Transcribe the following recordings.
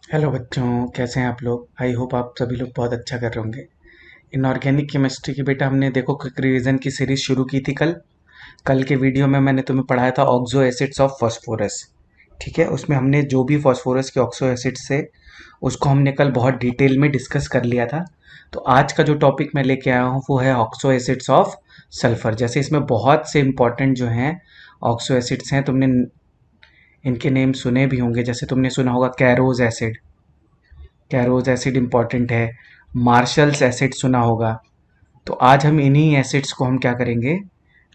Hello बच्चों, कैसे हैं आप लोग। आई होप आप सभी लोग बहुत अच्छा कर रहे होंगे। इनऑर्गेनिक केमिस्ट्री की बेटा हमने देखो क्विक रिवीजन की सीरीज शुरू की थी कल। कल के वीडियो में मैंने तुम्हें पढ़ाया था ऑक्सो एसिड्स ऑफ फास्फोरस। ठीक है, उसमें हमने जो भी फास्फोरस के ऑक्सो एसिड्स थे उसको हमने कल बहुत डिटेल में डिस्कस कर लिया था। तो आज का जो टॉपिक मैं लेके आया हूँ वो है ऑक्सो एसिड्स ऑफ सल्फर। जैसे इसमें बहुत से इंपॉर्टेंट जो हैं ऑक्सो एसिड्स हैं, तुमने इनके नेम सुने भी होंगे। जैसे तुमने सुना होगा कैरोज एसिड, कैरोज एसिड इंपॉर्टेंट है। मार्शल्स एसिड सुना होगा। तो आज हम इन्हीं एसिड्स को हम क्या करेंगे,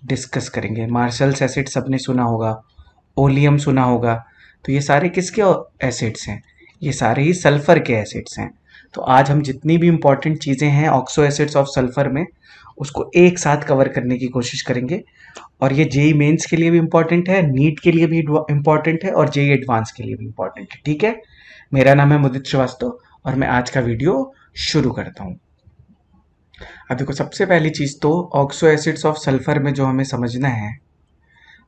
डिस्कस करेंगे। मार्शल्स एसिड सबने सुना होगा, ओलियम सुना होगा। तो ये सारे किसके एसिड्स हैं? ये सारे ही सल्फर के एसिड्स हैं। तो आज हम जितनी भी इंपॉर्टेंट चीज़ें हैं ऑक्सो एसिड्स ऑफ सल्फर में उसको एक साथ कवर करने की कोशिश करेंगे। और ये जेई मेंस के लिए भी इम्पॉर्टेंट है, नीट के लिए भी इम्पॉर्टेंट है और जेई एडवांस के लिए भी इम्पॉर्टेंट है। ठीक है, मेरा नाम है मुदित श्रीवास्तव और मैं आज का वीडियो शुरू करता हूँ। अब देखो, सबसे पहली चीज़ तो ऑक्सो एसिड्स ऑफ सल्फर में जो हमें समझना है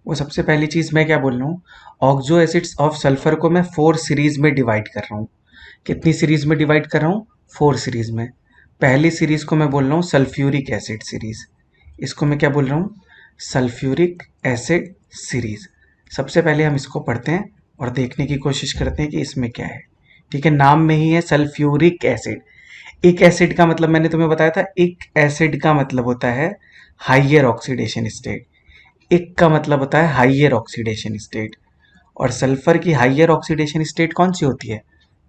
वो सबसे पहली चीज़ मैं क्या बोल रहा हूँ, ऑक्सो एसिड्स ऑफ सल्फर को मैं 4 सीरीज में डिवाइड कर रहा हूँ। कितनी सीरीज में डिवाइड कर रहा हूँ? 4 सीरीज में। पहली सीरीज को मैं बोल रहा हूँ सल्फ्यूरिक एसिड सीरीज। इसको मैं क्या बोल रहा हूँ? Sulphuric acid series. सबसे पहले हम इसको पढ़ते हैं और देखने की कोशिश करते हैं कि इसमें क्या है। ठीक है, नाम में ही है सल्फ्यूरिक एसिड। एक एसिड का मतलब मैंने तुम्हें बताया था, एक एसिड का मतलब होता है हाइयर ऑक्सीडेशन स्टेट। एक का मतलब होता है हाइयर ऑक्सीडेशन स्टेट। और सल्फर की हाइयर ऑक्सीडेशन स्टेट कौन सी होती है?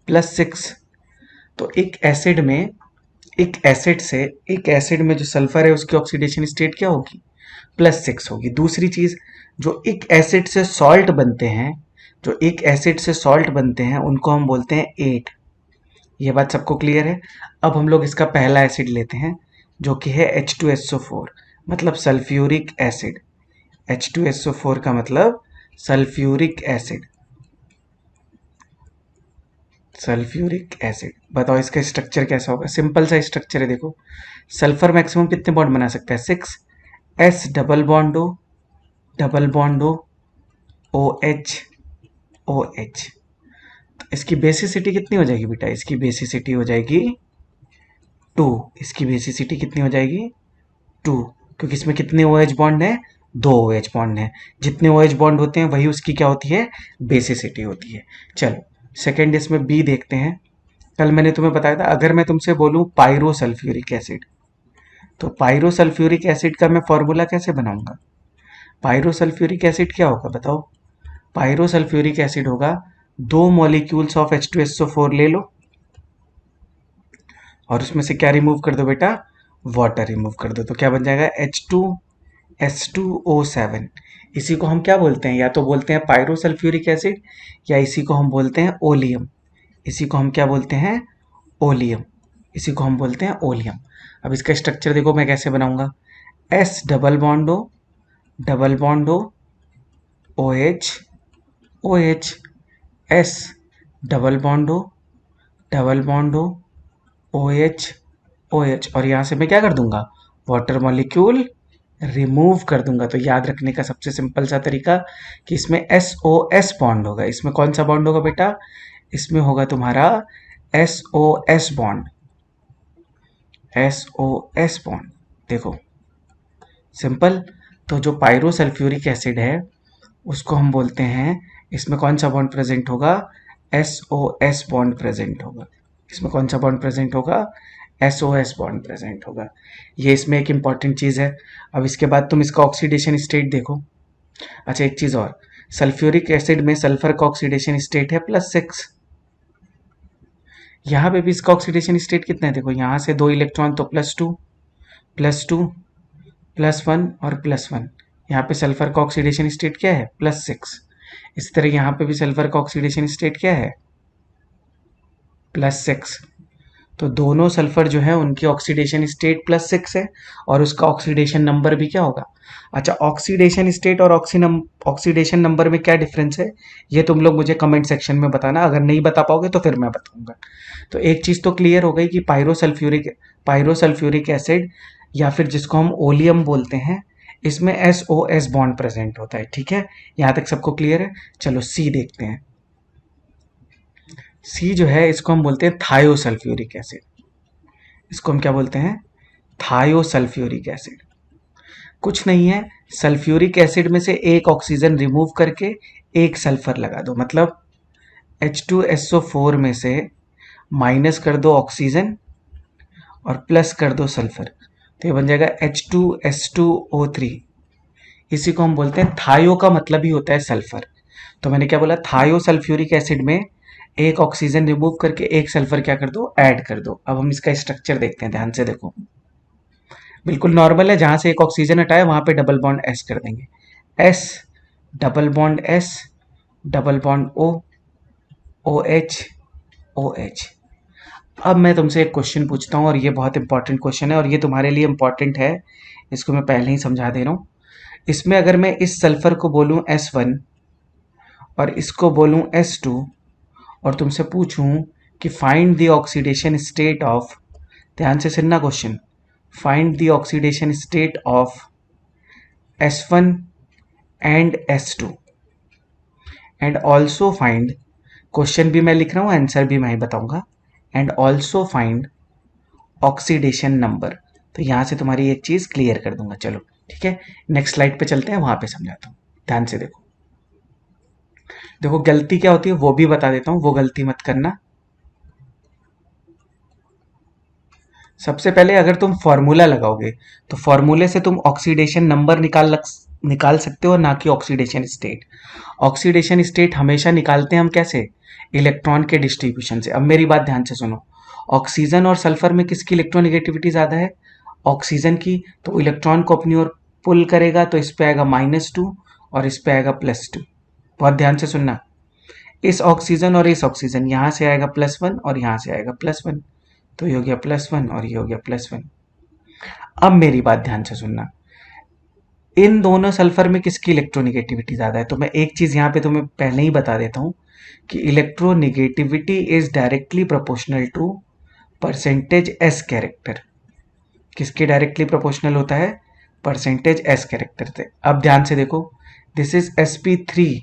+6। तो एक एसिड में, एक एसिड से, एक एसिड में जो सल्फर है उसकी ऑक्सीडेशन स्टेट क्या होगी? +6 होगी। दूसरी चीज, जो एक एसिड से सॉल्ट बनते हैं, जो एक एसिड से सॉल्ट बनते हैं उनको हम बोलते हैं 8। ये बात सबको क्लियर है? अब हम लोग इसका पहला एसिड लेते हैं जो कि है H2SO4, मतलब सल्फ्यूरिक एसिड। H2SO4 का मतलब सल्फ्यूरिक एसिड। सल्फ्यूरिक एसिड, बताओ इसका स्ट्रक्चर कैसा होगा? सिंपल सा स्ट्रक्चर है, देखो। सल्फर मैक्सिमम कितने बॉन्ड बना सकता है? 6। S double bond O, double bond O H, O H. इसकी बेसिसिटी कितनी हो जाएगी बेटा? इसकी बेसिसिटी हो जाएगी 2। इसकी बेसिसिटी कितनी हो जाएगी? 2। क्योंकि इसमें कितने ओ एच बॉन्ड है? 2 ओ एच बॉन्ड है। जितने ओ एच बॉन्ड होते हैं वही उसकी क्या होती है? बेसिसिटी होती है। चलो, सेकेंड इसमें बी देखते हैं। कल मैंने तुम्हें बताया था, अगर मैं तुमसे बोलूं पायरो सल्फ्यूरिक एसिड, तो पायरो सल्फ्यूरिक एसिड का मैं फॉर्मूला कैसे बनाऊंगा? पायरो सल्फ्यूरिक एसिड क्या होगा बताओ? पायरो सल्फ्यूरिक एसिड होगा, 2 मॉलिक्यूल्स ऑफ H2SO4 ले लो और उसमें से क्या रिमूव कर दो बेटा? वाटर रिमूव कर दो। तो क्या बन जाएगा? H2S2O7। इसी को हम क्या बोलते हैं? या तो बोलते हैं पायरो सल्फ्यूरिक एसिड या इसी को हम बोलते हैं ओलियम। इसी को हम क्या बोलते हैं? ओलियम। इसी को हम बोलते हैं ओलियम। अब इसका स्ट्रक्चर देखो मैं कैसे बनाऊंगा। S double bond O, double bond O H, O H. S double bond O, double bond O H, O H. और यहाँ से मैं क्या कर दूंगा? वाटर मॉलिक्यूल रिमूव कर दूंगा। तो याद रखने का सबसे सिंपल सा तरीका कि इसमें एस ओ एस बॉन्ड होगा। इसमें कौन सा बॉन्ड होगा बेटा? इसमें होगा तुम्हारा S O S bond, S O S bond. देखो, सिंपल। तो जो पायरो सल्फ्यूरिक एसिड है उसको हम बोलते हैं, इसमें कौन सा बॉन्ड प्रेजेंट होगा? S O S bond present होगा। इसमें कौन सा बॉन्ड प्रेजेंट होगा? S O S bond present होगा। ये इसमें एक इंपॉर्टेंट चीज़ है। अब इसके बाद तुम इसका ऑक्सीडेशन स्टेट देखो। अच्छा, एक चीज़ और, सल्फ्यूरिक एसिड में सल्फर का ऑक्सीडेशन स्टेट है +6। यहाँ पे भी इसका ऑक्सीडेशन स्टेट कितना है? देखो, यहाँ से 2 इलेक्ट्रॉन तो +2, +2, +1 और +1। यहाँ पे सल्फर का ऑक्सीडेशन स्टेट क्या है? +6। इसी तरह यहाँ पे भी सल्फर का ऑक्सीडेशन स्टेट क्या है? +6। तो दोनों सल्फर जो है उनकी ऑक्सीडेशन स्टेट +6 है और उसका ऑक्सीडेशन नंबर भी क्या होगा? अच्छा, ऑक्सीडेशन स्टेट और ऑक्सीडेशन नंबर में क्या डिफरेंस है ये तुम लोग मुझे कमेंट सेक्शन में बताना। अगर नहीं बता पाओगे तो फिर मैं बताऊंगा। तो एक चीज़ तो क्लियर हो गई कि पायरोसल्फ्यूरिक एसिड या फिर जिसको हम ओलियम बोलते हैं, इसमें S O S bond present होता है। ठीक है, यहाँ तक सबको क्लियर है? चलो सी देखते हैं। सी जो है इसको हम बोलते हैं थायोसल्फ्यूरिक एसिड। इसको हम क्या बोलते हैं? थायोसल्फ्यूरिक एसिड। कुछ नहीं है, सल्फ्यूरिक एसिड में से एक ऑक्सीजन रिमूव करके एक सल्फर लगा दो, मतलब H2SO4 में से माइनस कर दो ऑक्सीजन और प्लस कर दो सल्फर, तो ये बन जाएगा H2S2O3। इसी को हम बोलते हैं, थायो का मतलब ही होता है सल्फर। तो मैंने क्या बोला, थायो सल्फ्यूरिक एसिड में एक ऑक्सीजन रिमूव करके एक सल्फर क्या कर दो, ऐड कर दो। अब हम इसका स्ट्रक्चर देखते हैं, ध्यान से देखो। बिल्कुल नॉर्मल है, जहां से एक ऑक्सीजन हटाया वहां पे डबल बॉन्ड एस कर देंगे, S double bond S double bond O, O H, O H. अब मैं तुमसे एक क्वेश्चन पूछता हूँ, और ये बहुत इंपॉर्टेंट क्वेश्चन है, और ये तुम्हारे लिए इंपॉर्टेंट है, इसको मैं पहले ही समझा दे रहा हूँ। इसमें अगर मैं इस सल्फर को बोलूँ S1 और इसको बोलूँ S2 और तुमसे पूछूं कि find the oxidation state of, ध्यान से सुनना question, find the oxidation state of S1 and S2 and also find, question भी मैं लिख रहा हूं, आंसर भी मैं ही बताऊंगा, and also find oxidation number. तो यहां से तुम्हारी एक चीज क्लियर कर दूंगा। चलो ठीक है, नेक्स्ट स्लाइड पे चलते हैं, वहां पे समझाता हूं, ध्यान से देखो। देखो गलती क्या होती है वो भी बता देता हूं, वो गलती मत करना। सबसे पहले अगर तुम फॉर्मूला लगाओगे तो फॉर्मूले से तुम ऑक्सीडेशन नंबर निकाल सकते हो, ना कि ऑक्सीडेशन स्टेट। ऑक्सीडेशन स्टेट हमेशा निकालते हैं हम कैसे, इलेक्ट्रॉन के डिस्ट्रीब्यूशन से। अब मेरी बात ध्यान से सुनो, ऑक्सीजन और सल्फर में किसकी इलेक्ट्रोनेगेटिविटी ज़्यादा है, ऑक्सीजन की। तो इलेक्ट्रॉन को अपनी ओर पुल करेगा, तो इस पे आएगा -2 और इस पे आएगा +2। बहुत ध्यान से सुनना, इस ऑक्सीजन और इस ऑक्सीजन, यहाँ से आएगा +1 और यहाँ से आएगा +1, तो ये हो गया +1 और ये हो गया +1। अब मेरी बात ध्यान से सुनना, इन दोनों सल्फर में किसकी इलेक्ट्रोनिगेटिविटी ज़्यादा है, तो मैं एक चीज़ यहाँ पे तुम्हें पहले ही बता देता हूँ कि electronegativity is directly proportional to percentage S character. किसके डायरेक्टली प्रोपोर्शनल होता है, परसेंटेज एस कैरेक्टर से। अब ध्यान से देखो, this is sp3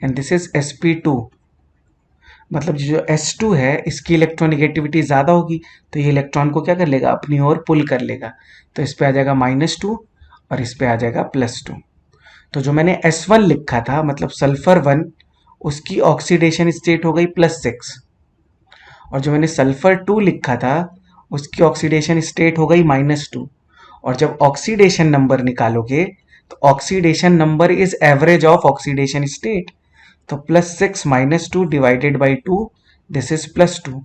and this is sp2, मतलब जो S2 है इसकी इलेक्ट्रोनिगेटिविटी ज़्यादा होगी, तो ये इलेक्ट्रॉन को क्या कर लेगा, अपनी ओर पुल कर लेगा, तो इस पे आ जाएगा -2 और इस पे आ जाएगा +2। तो जो मैंने S1 लिखा था, मतलब सल्फर 1, उसकी ऑक्सीडेशन स्टेट हो गई +6, और जो मैंने सल्फर 2 लिखा था उसकी ऑक्सीडेशन स्टेट हो गई -2। और जब ऑक्सीडेशन नंबर निकालोगे तो oxidation number is average of oxidation state, तो +6 -2 डिवाइडेड बाई 2, दिस इज +2।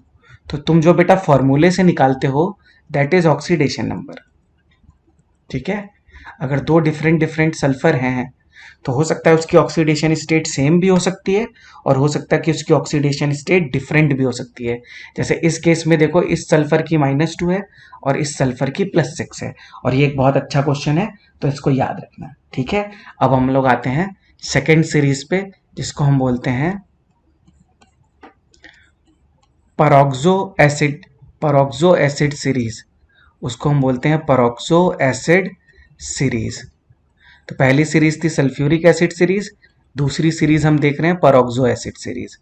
तो तुम जो बेटा फॉर्मूले से निकालते हो दैट इज ऑक्सीडेशन नंबर। ठीक है, अगर दो डिफरेंट डिफरेंट सल्फर हैं तो हो सकता है उसकी ऑक्सीडेशन स्टेट सेम भी हो सकती है, और हो सकता है कि उसकी ऑक्सीडेशन स्टेट डिफरेंट भी हो सकती है। जैसे इस केस में देखो, इस सल्फर की -2 है और इस सल्फर की +6 है, और ये एक बहुत अच्छा क्वेश्चन है, तो इसको याद रखना। ठीक है, अब हम लोग आते हैं सेकेंड सीरीज पे, जिसको हम बोलते हैं परोक्सो एसिड सीरीज। उसको हम बोलते हैं परोक्सो एसिड सीरीज। तो पहली सीरीज थी सल्फ्यूरिक एसिड सीरीज, दूसरी सीरीज हम देख रहे हैं परोक्सो एसिड सीरीज।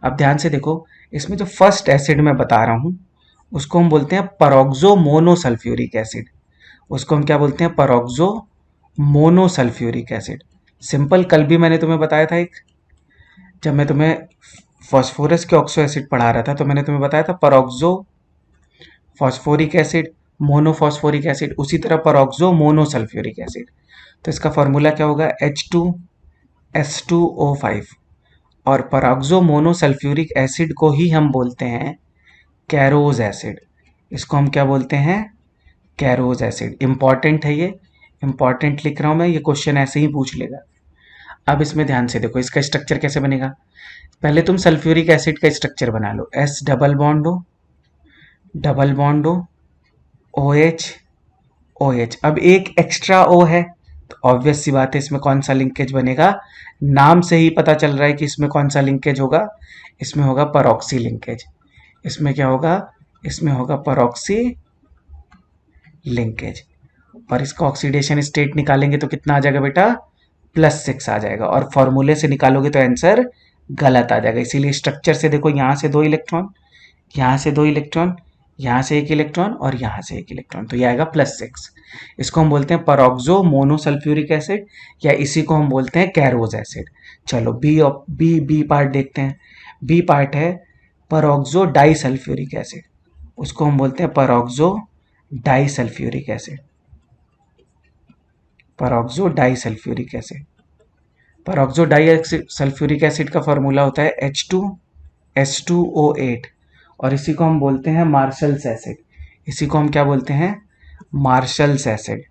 अब ध्यान से देखो, इसमें जो फर्स्ट एसिड मैं बता रहा हूं उसको हम बोलते हैं परोक्सो मोनोसल्फ्यूरिक एसिड। उसको हम क्या बोलते हैं, परोक्सो मोनोसल्फ्यूरिक एसिड। सिंपल, कल भी मैंने तुम्हें बताया था, एक जब मैं तुम्हें फॉस्फोरस के ऑक्सो एसिड पढ़ा रहा था तो मैंने तुम्हें बताया था परोक्सो फॉस्फोरिक एसिड, मोनोफॉस्फोरिक एसिड, उसी तरह परोक्सो मोनोसल्फ्यूरिक एसिड। तो इसका फॉर्मूला क्या होगा, H2S2O5। और परोक्सो मोनोसल्फ्यूरिक एसिड को ही हम बोलते हैं कैरोज एसिड। इसको हम क्या बोलते हैं, कैरोज एसिड। इंपॉर्टेंट है ये, इंपॉर्टेंट लिख रहा हूं मैं, ये क्वेश्चन ऐसे ही पूछ लेगा। अब इसमें ध्यान से देखो, इसका स्ट्रक्चर कैसे बनेगा। पहले तुम सल्फ्यूरिक एसिड का स्ट्रक्चर बना लो, S डबल बॉन्ड हो, डबल बॉन्ड हो, OH, OH। अब एक एक्स्ट्रा O है, तो ऑब्वियस सी बात है इसमें कौन सा लिंकेज बनेगा, नाम से ही पता चल रहा है कि इसमें कौन सा लिंकेज होगा, इसमें होगा परॉक्सी लिंकेज। इसमें क्या होगा, इसमें होगा परॉक्सी लिंकेज। और इसका ऑक्सीडेशन स्टेट निकालेंगे तो कितना आ जाएगा बेटा, +6 आ जाएगा, और फॉर्मूले से निकालोगे तो आंसर गलत आ जाएगा। इसीलिए स्ट्रक्चर से देखो, यहाँ से 2 इलेक्ट्रॉन, यहाँ से 2 इलेक्ट्रॉन, यहाँ से 1 इलेक्ट्रॉन और यहाँ से 1 इलेक्ट्रॉन, तो ये आएगा +6। इसको हम बोलते हैं परऑक्सो मोनोसल्फ्यूरिक एसिड, या इसी को हम बोलते हैं कैरोज एसिड। चलो बी पार्ट देखते हैं। बी पार्ट है परऑक्सो डाइसल्फ्यूरिक एसिड, उसको हम बोलते हैं peroxo disulphuric acid. Peroxo disulphuric acid, peroxo disulphuric acid का फॉर्मूला होता है H2S2O8, और इसी को हम बोलते हैं मार्शल्स एसिड। इसी को हम क्या बोलते हैं? Marshals acid.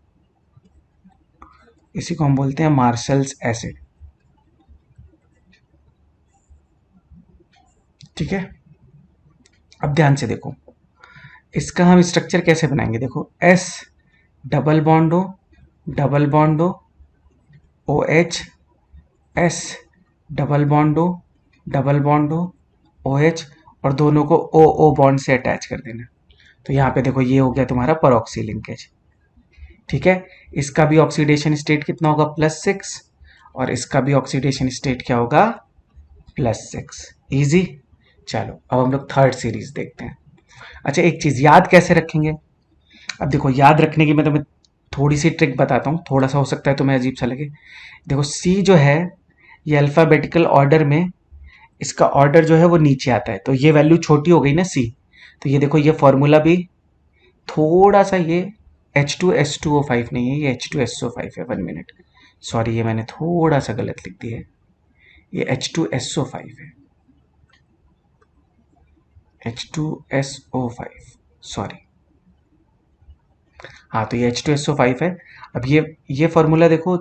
इसी को हम बोलते हैं मार्शल्स एसिड। ठीक है, अब ध्यान से देखो, इसका हम स्ट्रक्चर कैसे बनाएंगे। देखो, S double bond O, double bond O, OH, S double bond O, double bond O, OH, और दोनों को O बॉन्ड से अटैच कर देना। तो यहाँ पे देखो, ये हो गया तुम्हारा परऑक्सी लिंकेज। ठीक है, इसका भी ऑक्सीडेशन स्टेट कितना होगा? +6, और इसका भी ऑक्सीडेशन स्टेट क्या होगा? +6। इजी। चलो अब हम लोग थर्ड सीरीज देखते हैं। अच्छा, एक चीज याद कैसे रखेंगे? अब देखो, याद रखने की मैं तुम्हें थोड़ी सी ट्रिक बताता हूँ, थोड़ा सा हो सकता है तुम्हें अजीब सा लगे। देखो, सी जो है ये अल्फाबेटिकल ऑर्डर में, इसका ऑर्डर जो है वो नीचे आता है, तो ये वैल्यू छोटी हो गई ना सी, तो ये देखो, ये फॉर्मूला भी थोड़ा सा, ये H2S2O5 नहीं है, ये H2SO5 है। 1 मिनट, सॉरी, ये मैंने थोड़ा सा गलत लिख दिया है, ये H2SO5 है, H2SO5, सॉरी। हाँ, तो ये H2SO5 है। अब ये फॉर्मूला देखो,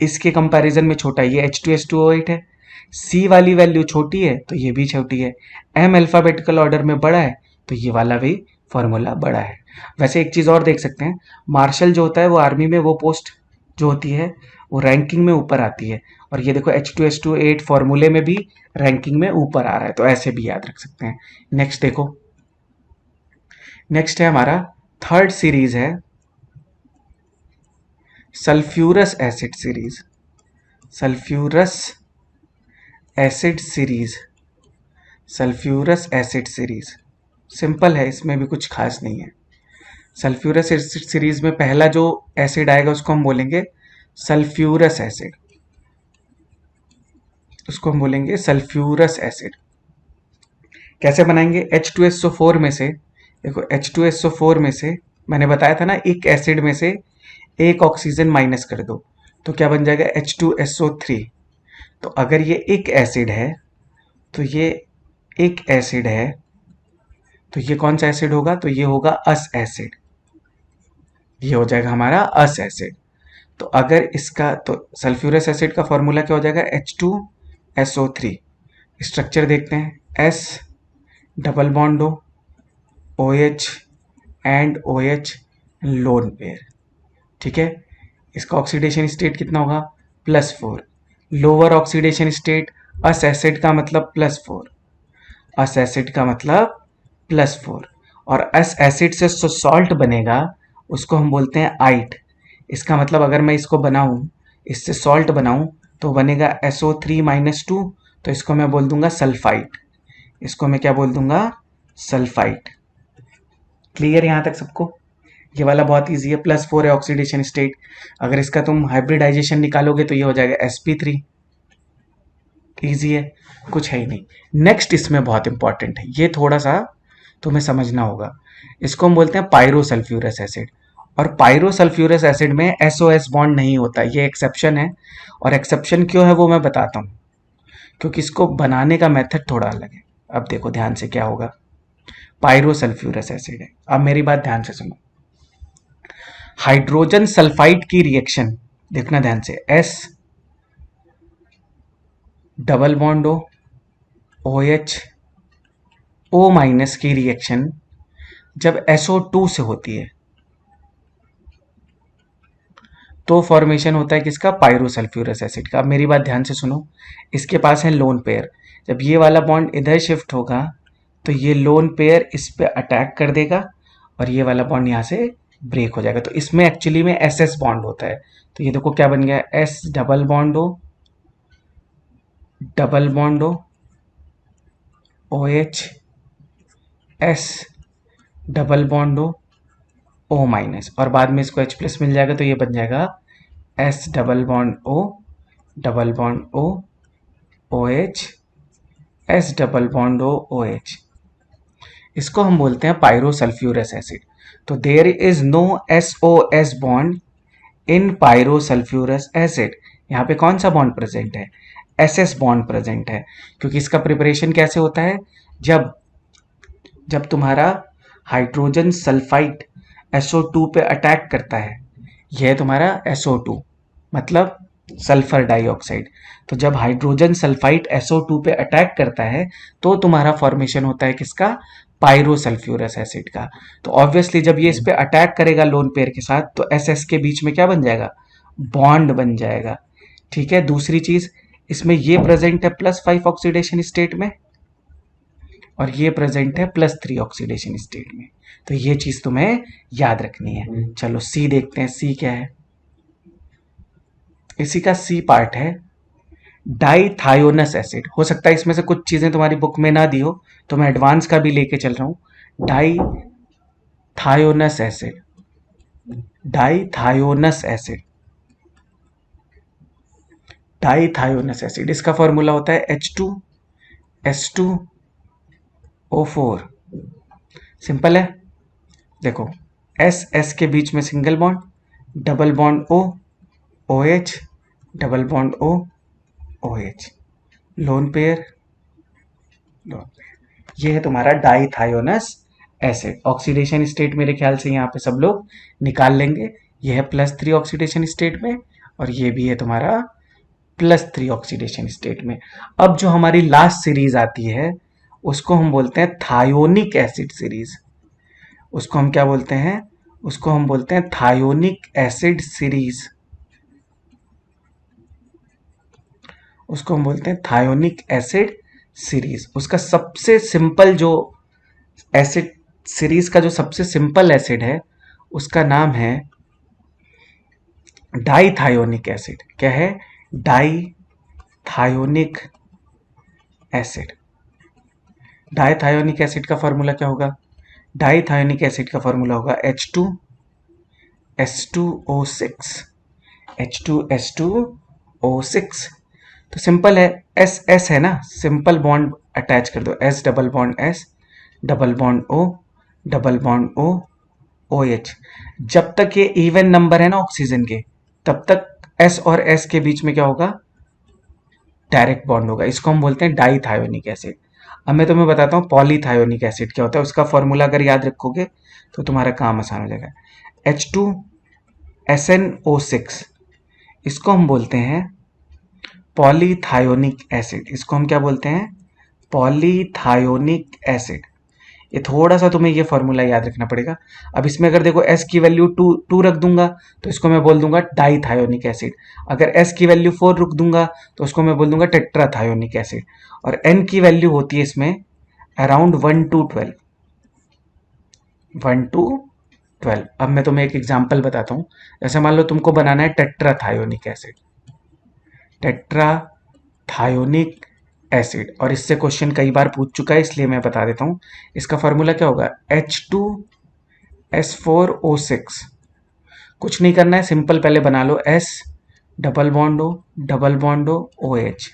इसके कंपैरिजन में छोटा है, ये H2S2O8 है। सी वाली वैल्यू छोटी है तो ये भी छोटी है। एम अल्फाबेटिकल ऑर्डर में बड़ा है तो ये वाला भी फॉर्मूला बड़ा है। वैसे एक चीज़ और देख सकते हैं, मार्शल जो होता है वो आर्मी में वो पोस्ट जो होती है वो रैंकिंग में ऊपर आती है, और ये देखो H2S2O8 फॉर्मूले में भी रैंकिंग में ऊपर आ रहा है, तो ऐसे भी याद रख सकते हैं। नेक्स्ट देखो, नेक्स्ट है हमारा थर्ड सीरीज है sulphurous acid series. Sulphurous acid series, sulphurous acid series simple है, इसमें भी कुछ खास नहीं है। सल्फ्यूरस एसिड सीरीज में पहला जो एसिड आएगा उसको हम बोलेंगे सल्फ्यूरस एसिड, उसको हम बोलेंगे सल्फ्यूरस एसिड। कैसे बनाएंगे? H2SO4 में से, देखो H2SO4 में से मैंने बताया था ना, एक एसिड में से एक ऑक्सीजन माइनस कर दो तो क्या बन जाएगा? H2SO3। तो अगर ये एक एसिड है तो ये एक एसिड है, तो ये कौन सा एसिड होगा? तो ये होगा अस एसिड, ये हो जाएगा हमारा अस एसिड। तो अगर इसका, तो सल्फ्यूरस एसिड का फॉर्मूला क्या हो जाएगा? H2SO3। स्ट्रक्चर देखते हैं, S double bond O, OH and OH lone pair. ठीक है, इसका ऑक्सीडेशन स्टेट कितना होगा? +4। लोअर ऑक्सीडेशन स्टेट अस एसिड का मतलब +4, अस एसिड का मतलब +4, और अस एसिड से जो सॉल्ट बनेगा उसको हम बोलते हैं आइट। इसका मतलब अगर मैं इसको बनाऊं, इससे सॉल्ट बनाऊं, तो बनेगा SO3-2, तो इसको मैं बोल दूंगा सल्फाइट। इसको मैं क्या बोल दूंगा? सल्फाइट। क्लियर यहां तक सबको? ये वाला बहुत इजी है, +4 है ऑक्सीडेशन स्टेट। अगर इसका तुम हाइब्रिडाइजेशन निकालोगे तो ये हो जाएगा sp3। इजी है, कुछ है ही नहीं। नेक्स्ट इसमें बहुत इंपॉर्टेंट है, ये थोड़ा सा तुम्हें समझना होगा। इसको हम बोलते हैं पायरोसल्फ्यूरस एसिड, और पायरोसल्फ्यूरस एसिड में SOS बॉन्ड नहीं होता, ये एक्सेप्शन है। और एक्सेप्शन क्यों है वो मैं बताता हूँ, क्योंकि इसको बनाने का मेथड थोड़ा अलग है। अब देखो ध्यान से क्या होगा, पायरोसल्फ्यूरस एसिड है। अब मेरी बात ध्यान से सुनो, हाइड्रोजन सल्फाइड की रिएक्शन देखना ध्यान से, S double bond O, OH O- की रिएक्शन जब SO2 से होती है तो फॉर्मेशन होता है किसका? पायरोसल्फ्यूरस एसिड का। अब मेरी बात ध्यान से सुनो, इसके पास है लोन पेयर, जब ये वाला बॉन्ड इधर शिफ्ट होगा तो ये लोन पेयर इस पे अटैक कर देगा और ये वाला बॉन्ड यहाँ से ब्रेक हो जाएगा। तो इसमें एक्चुअली में SS बॉन्ड होता है। तो ये देखो क्या बन गया, S double bond O double bond O H, S double bond O minus, और बाद में इसको H प्लस मिल जाएगा तो ये बन जाएगा S double bond O, double bond O H, S double bond O H. इसको हम बोलते हैं पायरोसल्फ्यूरस एसिड। तो there is no SOS bond in pyrosulphurous acid. यहाँ पे कौन सा बॉन्ड प्रेजेंट है? SS बॉन्ड प्रेजेंट है, क्योंकि इसका प्रिपरेशन कैसे होता है? जब जब तुम्हारा हाइड्रोजन सल्फाइड SO2 पे अटैक करता है, यह तुम्हारा SO2 मतलब सल्फर डाइऑक्साइड। तो जब हाइड्रोजन सल्फाइड SO2 पे अटैक करता है तो तुम्हारा फॉर्मेशन होता है किसका? पायरोसल्फ्यूरस एसिड का। तो ऑब्वियसली जब ये इस पे अटैक करेगा लोन पेयर के साथ तो SS के बीच में क्या बन जाएगा? बॉन्ड बन जाएगा। ठीक है, दूसरी चीज, इसमें ये प्रेजेंट है +5 ऑक्सीडेशन स्टेट में और ये प्रेजेंट है +3 ऑक्सीडेशन स्टेट में। तो ये चीज तुम्हें याद रखनी है। चलो सी देखते हैं, सी क्या है? इसी का सी पार्ट है डाईथायोनस एसिड। हो सकता है इसमें से कुछ चीजें तुम्हारी बुक में ना दी हो, तो मैं एडवांस का भी लेके चल रहा हूं। डाईथायोनस एसिड, डाईथायोनस एसिड, डाईथायोनस एसिड, इसका फॉर्मूला होता है H2S2O4। सिंपल है, देखो S के बीच में single bond, double bond OH, double bond OH, lone pair, ये है तुम्हारा डाईथायोनस एसिड। ऑक्सीडेशन स्टेट मेरे ख्याल से यहाँ पे सब लोग निकाल लेंगे। ये है +3 ऑक्सीडेशन स्टेट में और ये भी है तुम्हारा +3 ऑक्सीडेशन स्टेट में। अब जो हमारी लास्ट सीरीज आती है उसको हम बोलते हैं थायोनिक एसिड सीरीज। उसको हम क्या बोलते हैं? उसको हम बोलते हैं थायोनिक एसिड सीरीज। उसको हम बोलते हैं थायोनिक एसिड सीरीज। उसका सबसे सिंपल जो एसिड सीरीज का जो सबसे सिंपल एसिड है उसका नाम है डाईथायोनिक एसिड। क्या है? डाईथायोनिक एसिड। डाईथायोनिक एसिड का फॉर्मूला क्या होगा? डाईथायोनिक एसिड का फॉर्मूला होगा H2S2O6, H2S2O6। तो सिंपल है, S है ना, सिंपल बॉन्ड अटैच कर दो, S double bond S, double bond O, double bond O, OH। जब तक ये इवन नंबर है ना ऑक्सीजन के, तब तक S और S के बीच में क्या होगा? डायरेक्ट बॉन्ड होगा। इसको हम बोलते हैं डाईथायोनिक एसिड। अब मैं तुम्हें बताता हूँ पॉलीथायोनिक एसिड क्या होता है। उसका फॉर्मूला अगर याद रखोगे तो तुम्हारा काम आसान हो जाएगा। H2SnO6, इसको हम बोलते हैं पॉलीथायोनिक एसिड। इसको हम क्या बोलते हैं? पॉलीथायोनिक एसिड। ये थोड़ा सा तुम्हें ये फॉर्मूला याद रखना पड़ेगा। अब इसमें अगर देखो S की वैल्यू 2 रख दूंगा तो इसको मैं बोल दूंगा डाईथायोनिक एसिड। अगर S की वैल्यू 4 रख दूंगा तो उसको मैं बोल दूंगा टेट्राथायोनिक एसिड। और N की वैल्यू होती है इसमें अराउंड 1 to 12, 1 to 12। अब मैं तुम्हें एक एग्जाम्पल बताता हूँ। जैसे मान लो तुमको बनाना है टेट्राथायोनिक एसिड, टेट्राथायोनिक एसिड, और इससे क्वेश्चन कई बार पूछ चुका है इसलिए मैं बता देता हूं। इसका फॉर्मूला क्या होगा? H2S4O6। कुछ नहीं करना है, सिंपल पहले बना लो, S double bond O, double bond OH,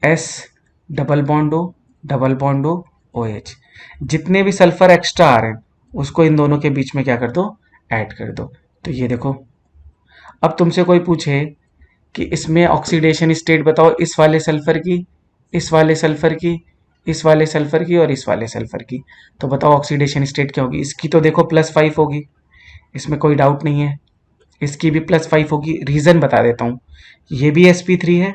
S double bond O, double bond OH। जितने भी सल्फर एक्स्ट्रा आ रहे हैं उसको इन दोनों के बीच में क्या कर दो? ऐड कर दो। तो ये देखो, अब तुमसे कोई पूछे कि इसमें ऑक्सीडेशन स्टेट बताओ इस वाले सल्फर की, इस वाले सल्फर की, इस वाले सल्फर की और इस वाले सल्फर की, तो बताओ ऑक्सीडेशन स्टेट क्या होगी? इसकी तो देखो +5 होगी, इसमें कोई डाउट नहीं है। इसकी भी +5 होगी। रीजन बता देता हूं, ये भी sp3 है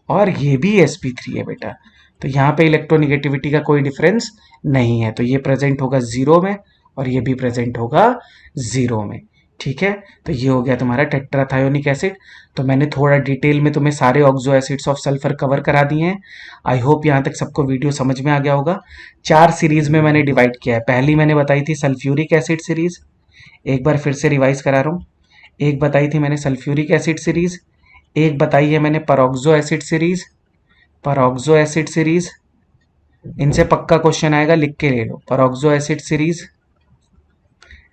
और ये भी sp3 है बेटा। तो यहाँ पे इलेक्ट्रोनिगेटिविटी का कोई डिफरेंस नहीं है, तो ये प्रेजेंट होगा 0 में और ये भी प्रेजेंट होगा 0 में। ठीक है, तो ये हो गया तुम्हारा टेट्राथायोनिक एसिड। तो मैंने थोड़ा डिटेल में तुम्हें सारे oxo acids of sulphur cover करा दिए हैं। आई होप यहाँ तक सबको वीडियो समझ में आ गया होगा। 4 सीरीज में मैंने डिवाइड किया है। पहली मैंने बताई थी सल्फ्यूरिक एसिड सीरीज, एक बार फिर से रिवाइज करा रहा हूँ। एक बताई थी मैंने सल्फ्यूरिक एसिड सीरीज, एक बताई है मैंने peroxo acid series, peroxo acid series, इनसे पक्का क्वेश्चन आएगा, लिख के ले लो, परऑक्सो एसिड सीरीज।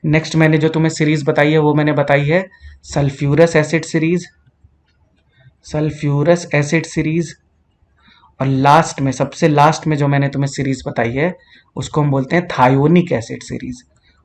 नेक्स्ट मैंने जो तुम्हें सीरीज बताई है वो मैंने बताई है sulphurous acid series, sulphurous acid series. और लास्ट में, सबसे लास्ट में जो मैंने तुम्हें सीरीज बताई है उसको हम बोलते हैं थायोनिक एसिड सीरीज,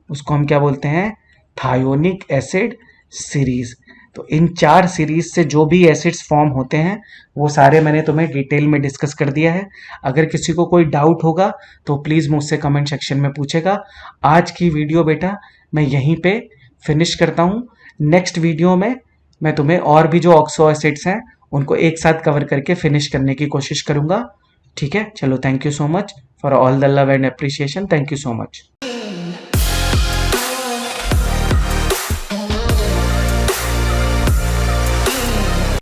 उसको हम क्या बोलते हैं, थायोनिक एसिड सीरीज। तो इन चार सीरीज से जो भी एसिड्स फॉर्म होते हैं वो सारे मैंने तुम्हें डिटेल में डिस्कस कर दिया है। अगर किसी को कोई डाउट होगा तो प्लीज़ मुझसे कमेंट सेक्शन में पूछेगा। आज की वीडियो बेटा मैं यहीं पे फिनिश करता हूँ। नेक्स्ट वीडियो में मैं तुम्हें और भी जो ऑक्सो एसिड्स हैं उनको एक साथ कवर करके फिनिश करने की कोशिश करूंगा। ठीक है, चलो, thank you so much for all the love and appreciation, thank you so much.